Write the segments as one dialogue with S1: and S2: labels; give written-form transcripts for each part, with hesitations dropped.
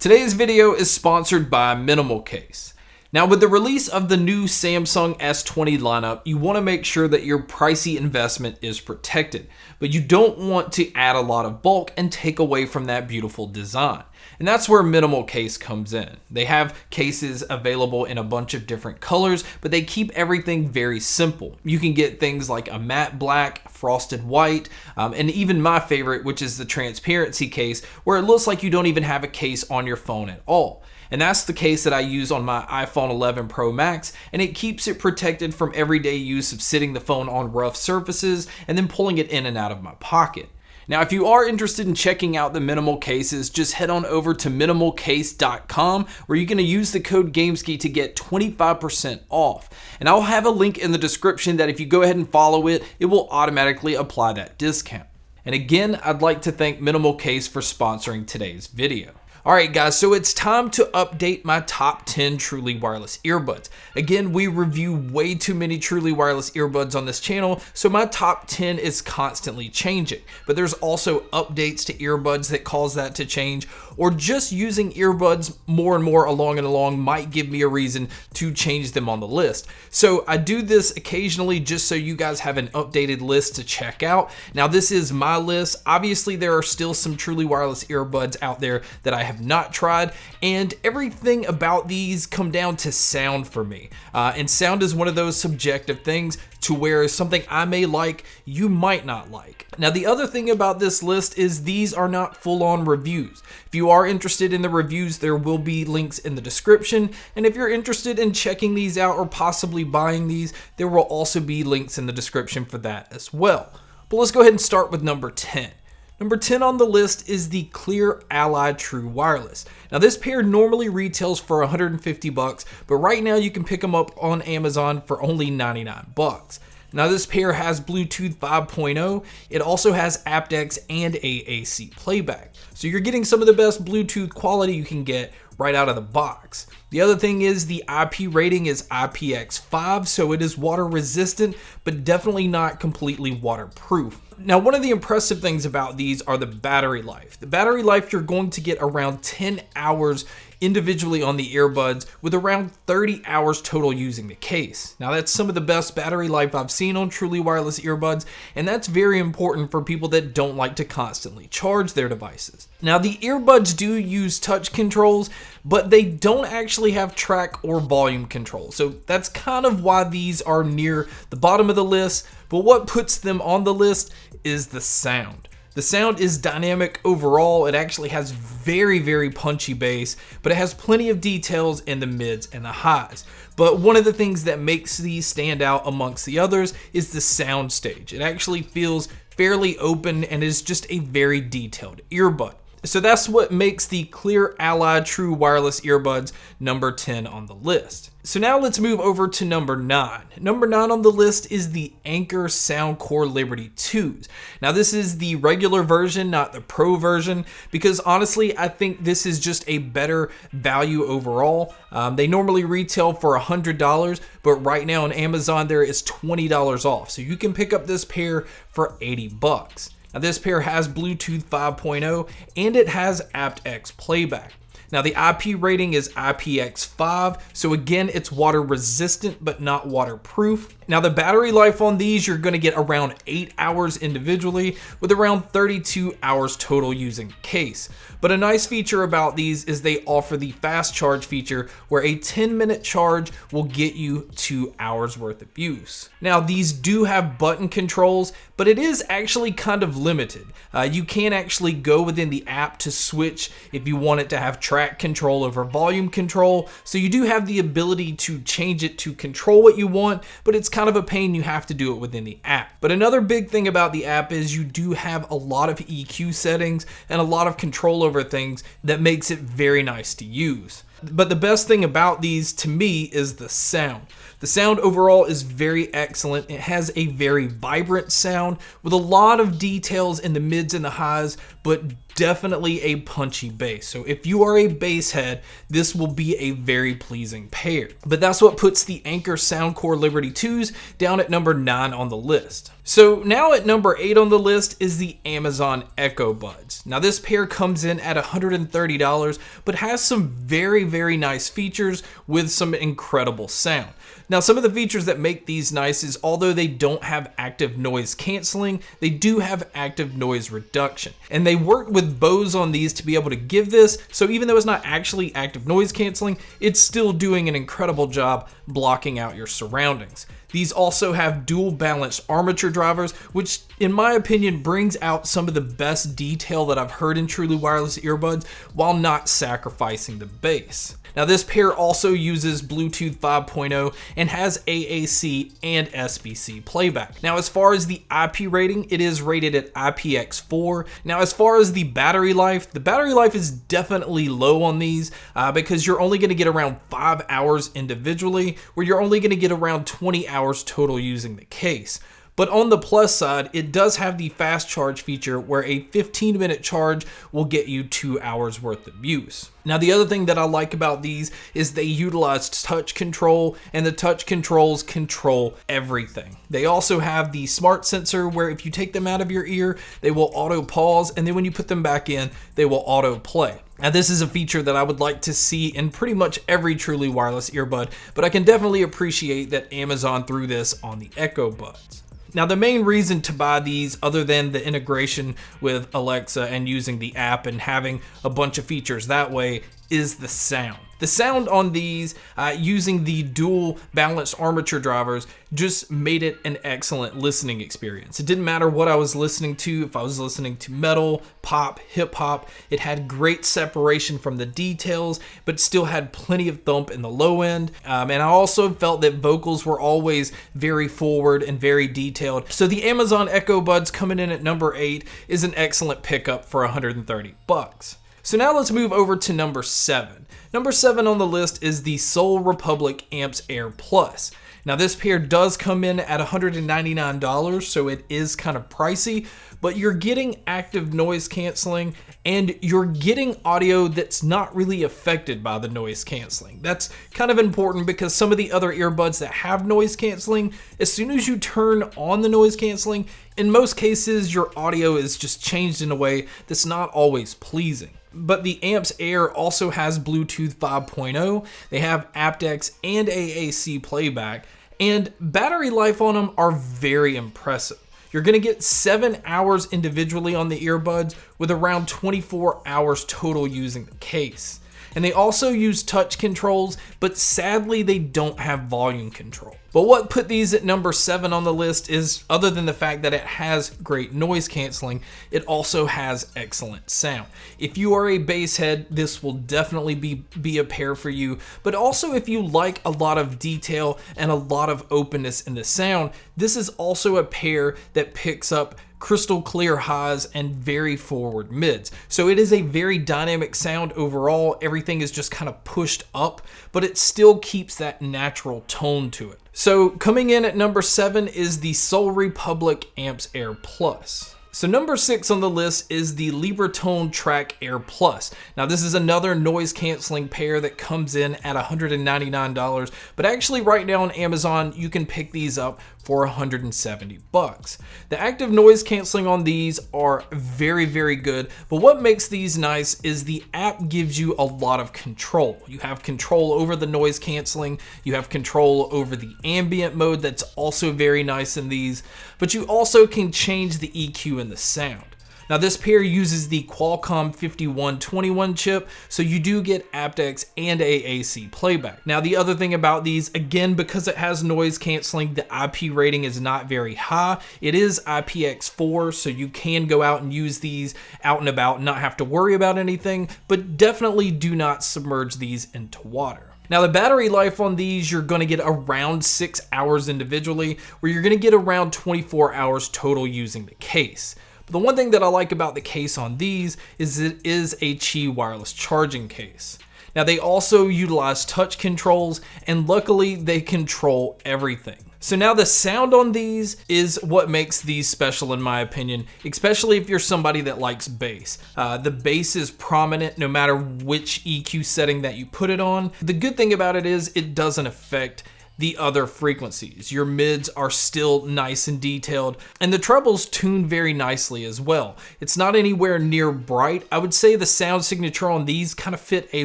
S1: Today's video is sponsored by Minimal Case. Now, with the release of the new Samsung S20 lineup, you want to make sure that your pricey investment is protected, but you don't want to add a lot of bulk and take away from that beautiful design. And that's where Minimal Case comes in. They have cases available in a bunch of different colors, but they keep everything very simple. You can get things like a matte black, frosted white, and even my favorite, which is the transparency case, where it looks like you don't even have a case on your phone at all. And that's the case that I use on my iPhone 11 Pro Max, and it keeps it protected from everyday use of sitting the phone on rough surfaces and then pulling it in and out of my pocket. Now, if you are interested in checking out the Minimal Cases, just head on over to minimalcase.com, where you're going to use the code Gamesky to get 25% off. And I'll have a link in the description that if you go ahead and follow it, it will automatically apply that discount. And again, I'd like to thank Minimal Case for sponsoring today's video. Alright guys, so it's time to update my top 10 truly wireless earbuds. Again, we review way too many truly wireless earbuds on this channel, so my top 10 is constantly changing. But there's also updates to earbuds that cause that to change, or just using earbuds more and more along and along might give me a reason to change them on the list. So I do this occasionally just so you guys have an updated list to check out. Now this is my list. Obviously there are still some truly wireless earbuds out there that I have not tried, and everything about these come down to sound for me. And sound is one of those subjective things to where something I may like, you might not like. Now the other thing about this list is these are not full-on reviews. If you are interested in the reviews, there will be links in the description, and if you're interested in checking these out or possibly buying these, there will also be links in the description for that as well. But let's go ahead and start with number 10. Number 10 on the list is the Cleer Ally True Wireless. Now this pair normally retails for $150, but right now you can pick them up on Amazon for only $99. Now this pair has Bluetooth 5.0, it also has aptX and AAC playback. So you're getting some of the best Bluetooth quality you can get right out of the box. The other thing is the IP rating is IPX5, so it is water resistant, but definitely not completely waterproof. Now, one of the impressive things about these are the battery life. The battery life, you're going to get around 10 hours individually on the earbuds, with around 30 hours total using the case. Now that's some of the best battery life I've seen on truly wireless earbuds, and that's very important for people that don't like to constantly charge their devices. Now the earbuds do use touch controls, but they don't actually have track or volume control. So that's kind of why these are near the bottom of the list, but what puts them on the list is the sound. The sound is dynamic overall. It actually has very punchy bass, but it has plenty of details in the mids and the highs. But one of the things that makes these stand out amongst the others is the sound stage. It actually feels fairly open and is just a very detailed earbud. So that's what makes the Cleer Ally True Wireless Earbuds number 10 on the list. So now let's move over to number 9. Number 9 on the list is the Anker Soundcore Liberty 2s. Now this is the regular version, not the Pro version, because honestly I think this is just a better value overall. They normally retail for $100, but right now on Amazon there is $20 off. So you can pick up this pair for $80. Now this pair has Bluetooth 5.0 and it has aptX playback. Now the IP rating is IPX5, so again it's water resistant but not waterproof. Now the battery life on these, you're going to get around 8 hours individually, with around 32 hours total using the case. But a nice feature about these is they offer the fast charge feature, where a 10-minute charge will get you 2 hours worth of use. Now these do have button controls, but it is actually kind of limited. You can actually go within the app to switch if you want it to have track control over volume control. So you do have the ability to change it to control what you want, but it's kind of a pain. You have to do it within the app. But another big thing about the app is you do have a lot of EQ settings and a lot of control over things that makes it very nice to use. But the best thing about these to me is the sound. The sound overall is very excellent. It has a very vibrant sound with a lot of details in the mids and the highs, but definitely a punchy bass. So if you are a bass head, this will be a very pleasing pair. But that's what puts the Anker Soundcore Liberty 2s down at number 9 on the list. So now at number 8 on the list is the Amazon Echo Buds. Now this pair comes in at $130, but has some very, very nice features with some incredible sound. Now some of the features that make these nice is although they don't have active noise canceling, they do have active noise reduction. And they worked with Bose on these to be able to give this, so even though it's not actually active noise canceling, it's still doing an incredible job blocking out your surroundings. These also have dual balanced armature drivers, which in my opinion brings out some of the best detail that I've heard in truly wireless earbuds while not sacrificing the bass. Now this pair also uses Bluetooth 5.0 and has AAC and SBC playback. Now as far as the IP rating, it is rated at IPX4. Now as far as the battery life is definitely low on these because you're only going to get around 5 hours individually, where you're only going to get around 20 hours total using the case. But on the plus side, it does have the fast charge feature where a 15-minute charge will get you 2 hours worth of use. Now the other thing that I like about these is they utilize touch control, and the touch controls control everything. They also have the smart sensor where if you take them out of your ear, they will auto pause, and then when you put them back in, they will auto play. Now this is a feature that I would like to see in pretty much every truly wireless earbud, but I can definitely appreciate that Amazon threw this on the Echo Buds. Now the main reason to buy these, other than the integration with Alexa and using the app and having a bunch of features that way, is the sound. The sound on these, using the dual balanced armature drivers, just made it an excellent listening experience. It didn't matter what I was listening to, if I was listening to metal, pop, hip hop, it had great separation from the details, but still had plenty of thump in the low end. And I also felt that vocals were always very forward and very detailed. So the Amazon Echo Buds coming in at number 8 is an excellent pickup for $130. So now let's move over to number 7. Number 7 on the list is the Soul Republic Amps Air Plus. Now this pair does come in at $199, so it is kind of pricey, but you're getting active noise canceling and you're getting audio that's not really affected by the noise canceling. That's kind of important because some of the other earbuds that have noise canceling, as soon as you turn on the noise canceling, in most cases your audio is just changed in a way that's not always pleasing. But the Amps Air also has Bluetooth 5.0, they have aptX and AAC playback, and battery life on them are very impressive. You're going to get 7 hours individually on the earbuds with around 24 hours total using the case. And they also use touch controls, but sadly they don't have volume control. But what put these at number 7 on the list is, other than the fact that it has great noise canceling, it also has excellent sound. If you are a bass head, this will definitely be a pair for you, but also if you like a lot of detail and a lot of openness in the sound, this is also a pair that picks up crystal clear highs and very forward mids. So it is a very dynamic sound overall. Everything is just kind of pushed up, but it still keeps that natural tone to it. So coming in at number 7 is the Soul Republic Amps Air Plus. So number 6 on the list is the Libratone Track Air Plus. Now this is another noise canceling pair that comes in at $199, but actually right now on Amazon you can pick these up for $170. The active noise canceling on these are very, very good, but what makes these nice is the app gives you a lot of control. You have control over the noise canceling, you have control over the ambient mode that's also very nice in these, but you also can change the EQ and the sound. Now this pair uses the Qualcomm 5121 chip, so you do get aptX and AAC playback. Now the other thing about these, again, because it has noise canceling, the IP rating is not very high. It is IPX4, so you can go out and use these out and about and not have to worry about anything, but definitely do not submerge these into water. Now the battery life on these, you're going to get around 6 hours individually, where you're going to get around 24 hours total using the case. But the one thing that I like about the case on these is it is a Qi wireless charging case. Now they also utilize touch controls, and luckily they control everything. So now the sound on these is what makes these special in my opinion, especially if you're somebody that likes bass. The bass is prominent no matter which EQ setting that you put it on. The good thing about it is it doesn't affect the other frequencies. Your mids are still nice and detailed, and the trebles tune very nicely as well. It's not anywhere near bright. I would say the sound signature on these kind of fit a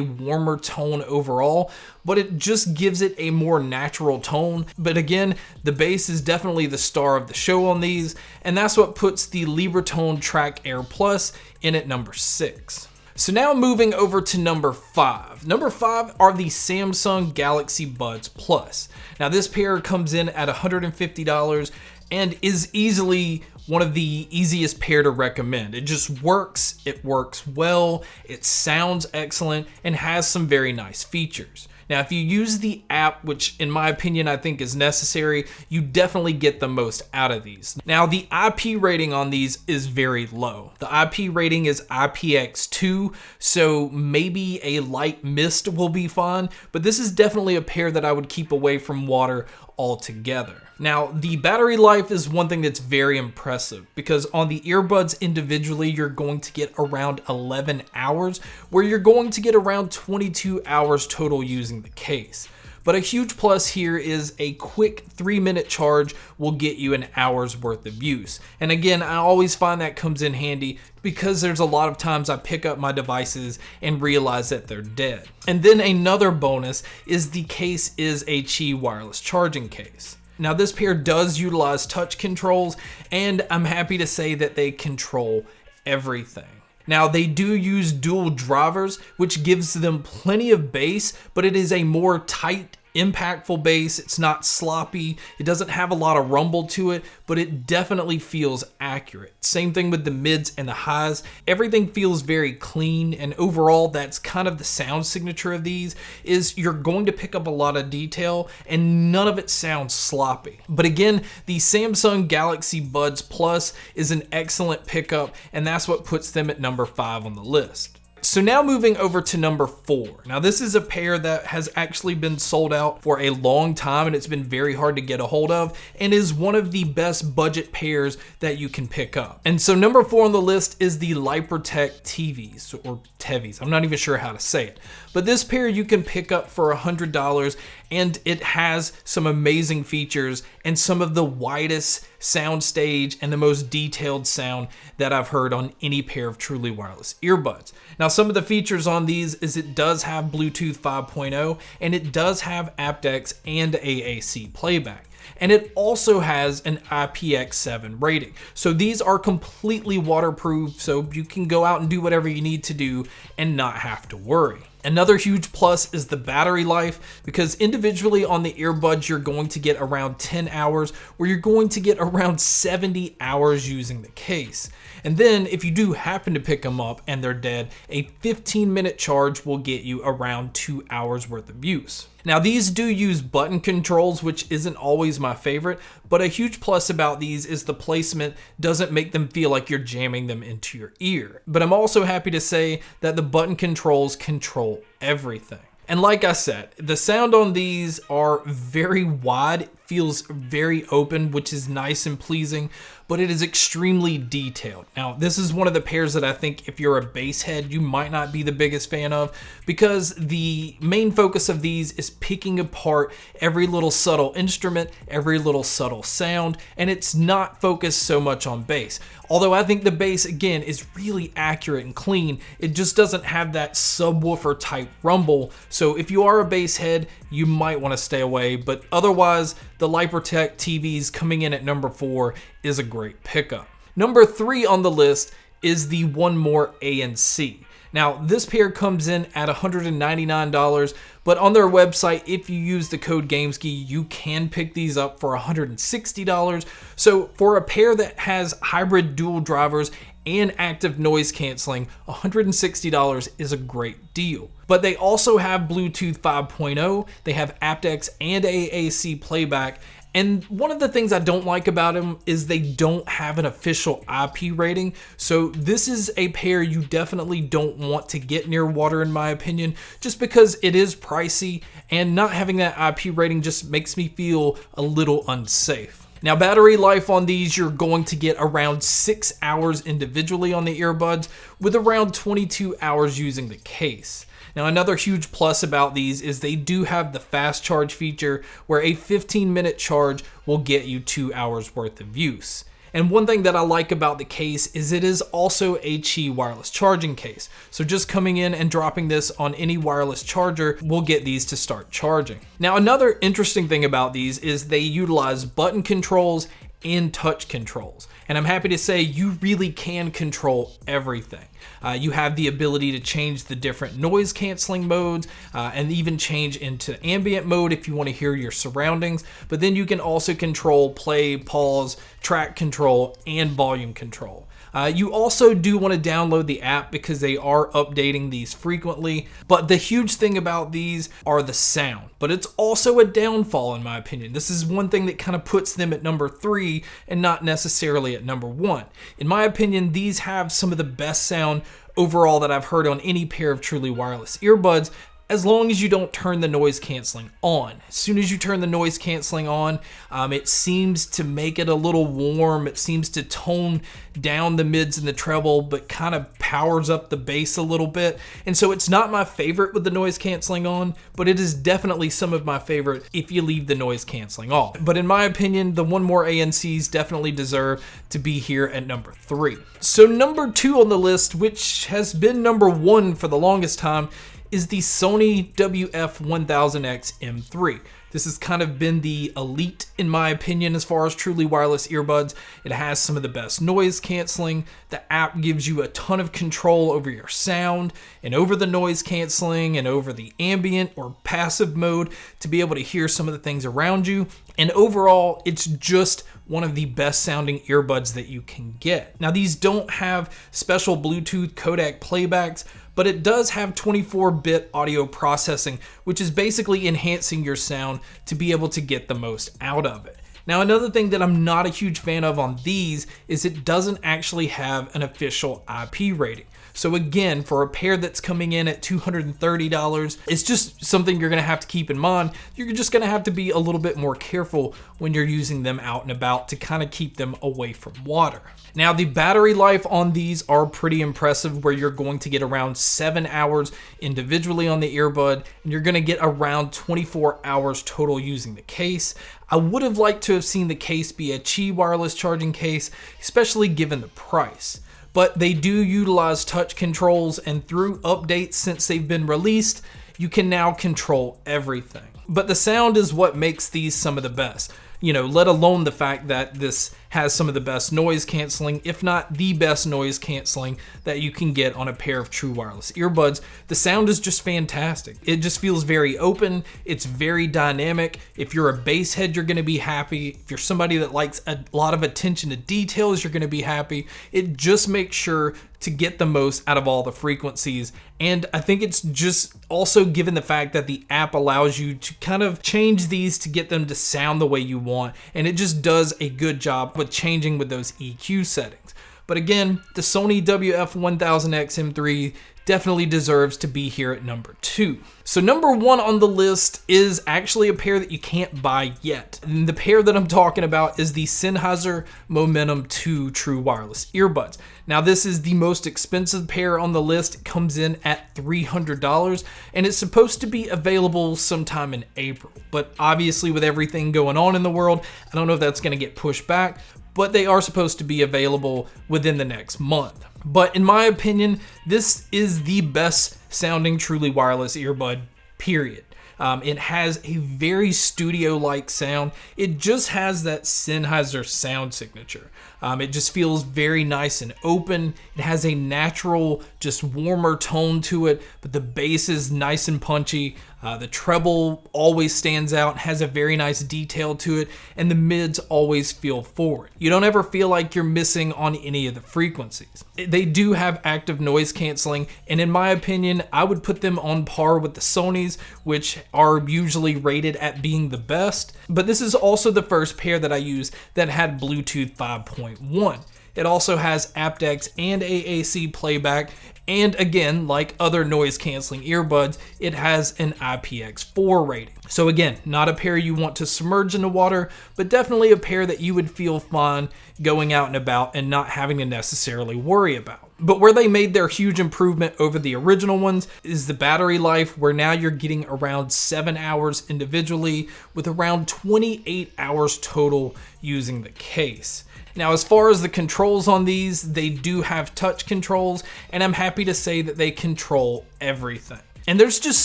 S1: warmer tone overall, but it just gives it a more natural tone. But again, the bass is definitely the star of the show on these, and that's what puts the Libratone Track Air Plus in at number 6. So now moving over to number 5. Number 5 are the Samsung Galaxy Buds Plus. Now this pair comes in at $150 and is easily one of the easiest pair to recommend. It just works, it works well, it sounds excellent, and has some very nice features. Now, if you use the app, which in my opinion I think is necessary, you definitely get the most out of these. Now, the IP rating on these is very low. The IP rating is IPX2, so maybe a light mist will be fine, but this is definitely a pair that I would keep away from water altogether. Now, the battery life is one thing that's very impressive, because on the earbuds individually, you're going to get around 11 hours, where you're going to get around 22 hours total using the case. But a huge plus here is a quick 3-minute charge will get you an hour's worth of use. And again, I always find that comes in handy because there's a lot of times I pick up my devices and realize that they're dead. And then another bonus is the case is a Qi wireless charging case. Now this pair does utilize touch controls, and I'm happy to say that they control everything. Now they do use dual drivers, which gives them plenty of bass, but it is a more tight, impactful bass. It's not sloppy. It doesn't have a lot of rumble to it, but it definitely feels accurate. Same thing with the mids and the highs. Everything feels very clean, and overall that's kind of the sound signature of these, is you're going to pick up a lot of detail and none of it sounds sloppy. But again, the Samsung Galaxy Buds Plus is an excellent pickup, and that's what puts them at number 5 on the list. So now moving over to number 4. Now this is a pair that has actually been sold out for a long time, and it's been very hard to get a hold of, and is one of the best budget pairs that you can pick up. And so number 4 on the list is the Lypertek TEVIs, or TEVIs. I'm not even sure how to say it. But this pair you can pick up for $100, and it has some amazing features and some of the widest soundstage and the most detailed sound that I've heard on any pair of truly wireless earbuds. Now, some of the features on these is it does have Bluetooth 5.0, and it does have aptX and AAC playback. And it also has an IPX7 rating. So these are completely waterproof, so you can go out and do whatever you need to do and not have to worry. Another huge plus is the battery life, because individually on the earbuds you're going to get around 10 hours, where you're going to get around 70 hours using the case. And then if you do happen to pick them up and they're dead, a 15-minute charge will get you around 2 hours worth of use. Now these do use button controls, which isn't always my favorite, but a huge plus about these is the placement doesn't make them feel like you're jamming them into your ear. But I'm also happy to say that the button controls control everything. And like I said, the sound on these are very wide, feels very open, which is nice and pleasing, but it is extremely detailed. Now, this is one of the pairs that I think if you're a bass head, you might not be the biggest fan of, because the main focus of these is picking apart every little subtle instrument, every little subtle sound, and it's not focused so much on bass. Although I think the bass, again, is really accurate and clean, it just doesn't have that subwoofer type rumble. So if you are a bass head, you might want to stay away, but otherwise, the Lypertek TEVIs coming in at number 4 is a great pickup. Number 3 on the list is the One More ANC. Now, this pair comes in at $199, but on their website, if you use the code Gamesky, you can pick these up for $160. So for a pair that has hybrid dual drivers and active noise canceling, $160 is a great deal. But they also have Bluetooth 5.0, they have aptX and AAC playback, and one of the things I don't like about them is they don't have an official IP rating. So this is a pair you definitely don't want to get near water, in my opinion, just because it is pricey, and not having that IP rating just makes me feel a little unsafe. Now, battery life on these, you're going to get around 6 hours individually on the earbuds, with around 22 hours using the case. Now, another huge plus about these is they do have the fast charge feature where a 15-minute charge will get you 2 hours worth of use. And one thing that I like about the case is it is also a Qi wireless charging case. So just coming in and dropping this on any wireless charger will get these to start charging. Now, another interesting thing about these is they utilize button controls and touch controls. And I'm happy to say you really can control everything. You have the ability to change the different noise canceling modes and even change into ambient mode if you want to hear your surroundings. But then you can also control play, pause, track control, and volume control. You also do want to download the app because they are updating these frequently. But the huge thing about these are the sound. But it's also a downfall in my opinion. This is one thing that kind of puts them at number 3 and not necessarily at number 1. In my opinion, these have some of the best sound overall that I've heard on any pair of truly wireless earbuds, as long as you don't turn the noise canceling on. As soon as you turn the noise canceling on, it seems to make it a little warm. It seems to tone down the mids and the treble, but kind of powers up the bass a little bit. And so it's not my favorite with the noise canceling on, but it is definitely some of my favorite if you leave the noise canceling off. But in my opinion, the One More ANCs definitely deserve to be here at number 3. So number 2 on the list, which has been number 1 for the longest time, is the Sony WF-1000XM3. This has kind of been the elite, in my opinion, as far as truly wireless earbuds. It has some of the best noise canceling. The app gives you a ton of control over your sound and over the noise canceling and over the ambient or passive mode to be able to hear some of the things around you. And overall, it's just one of the best sounding earbuds that you can get. Now, these don't have special Bluetooth codec playbacks, but it does have 24-bit audio processing, which is basically enhancing your sound to be able to get the most out of it. Now, another thing that I'm not a huge fan of on these is it doesn't actually have an official IP rating. So again, for a pair that's coming in at $230, it's just something you're gonna have to keep in mind. You're just gonna have to be a little bit more careful when you're using them out and about to kind of keep them away from water. Now, the battery life on these are pretty impressive, where you're going to get around 7 hours individually on the earbud, and you're gonna get around 24 hours total using the case. I would have liked to have seen the case be a Qi wireless charging case, especially given the price. But they do utilize touch controls, and through updates since they've been released, you can now control everything. But the sound is what makes these some of the best. You know, let alone the fact that this has some of the best noise canceling, if not the best noise canceling that you can get on a pair of true wireless earbuds. The sound is just fantastic. It just feels very open. It's very dynamic. If you're a bass head, you're gonna be happy. If you're somebody that likes a lot of attention to details, you're gonna be happy. It just makes sure to get the most out of all the frequencies. And I think it's just also given the fact that the app allows you to kind of change these to get them to sound the way you want. And it just does a good job with changing with those EQ settings. But again, the Sony WF-1000XM3 definitely deserves to be here at number 2. So number 1 on the list is actually a pair that you can't buy yet. And the pair that I'm talking about is the Sennheiser Momentum 2 true wireless earbuds. Now, this is the most expensive pair on the list. It comes in at $300, and it's supposed to be available sometime in April. But obviously, with everything going on in the world, I don't know if that's going to get pushed back, but they are supposed to be available within the next month. But in my opinion, this is the best sounding truly wireless earbud, period. It has a very studio-like sound. It just has that Sennheiser sound signature. It just feels very nice and open. It has a natural, just warmer tone to it, but the bass is nice and punchy. The treble always stands out, has a very nice detail to it, and the mids always feel forward. You don't ever feel like you're missing on any of the frequencies. They do have active noise canceling, and in my opinion, I would put them on par with the Sonys, which are usually rated at being the best. But this is also the first pair that I used that had Bluetooth 5.1. It also has aptX and AAC playback, and again, like other noise canceling earbuds, it has an IPX4 rating. So again, not a pair you want to submerge in the water, but definitely a pair that you would feel fine going out and about and not having to necessarily worry about. But where they made their huge improvement over the original ones is the battery life, where now you're getting around 7 hours individually with around 28 hours total using the case. Now, as far as the controls on these, they do have touch controls, and I'm happy to say that they control everything. And there's just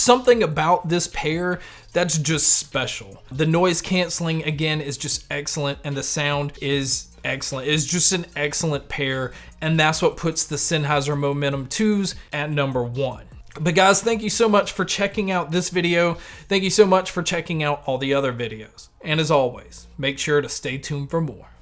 S1: something about this pair that's just special. The noise canceling, again, is just excellent, and the sound is excellent. It's just an excellent pair, and that's what puts the Sennheiser Momentum 2s at number 1. But guys, thank you so much for checking out this video. Thank you so much for checking out all the other videos. And as always, make sure to stay tuned for more.